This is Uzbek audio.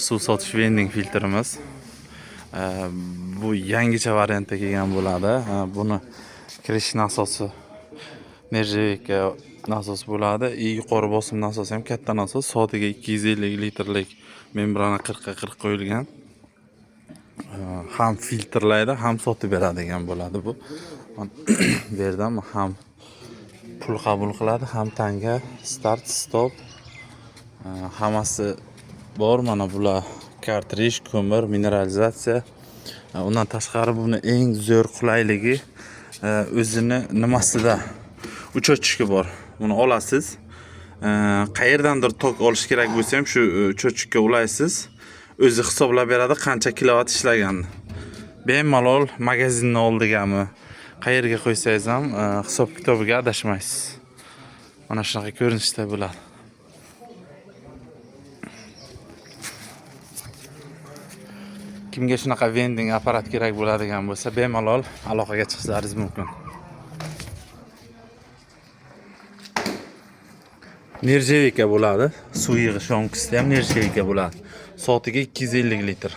suv sotish vending filtrimiz. Bu yangicha variantda kelgan bo'ladi. Buni kirish nasosi nержавейка nasos bo'ladi. Yuqori bosim nasosi ham katta nasos. Soatiga 250 litrlik membrana 40 ga 40 qo'yilgan. Ham filtrlaydi, ham sotib beradigan bo'ladi bu. Bu yerdan ham pul qabul qiladi, ham tanga, start, stop. Hammasi bor. Mana bular kartrij, ko'mir, mineralizatsiya. Undan tashqari buni eng zo'r qulayligi o'zini nimasida o'chirishga bor. Buni olasiz. Qayerdandir tok olish kerak bo'lsa ham shu cho'chikka ulaysiz. O'zi hisoblab beradi qancha kilovat ishlaganini. Bemalol magazinni oldigami, qayerga qo'ysangiz ham hisob kitobiga adashmaysiz. Mana shunaqa ko'rinishda bo'ladi. Kimga shunaqa vending apparat kerak bo'ladigan bo'lsa, bemalol aloqaga chiqishlaringiz mumkin. Nержавейка bo'ladi. Suv yig'ish yonkisida ham nержавейка bo'ladi. Soatiga 250 litr.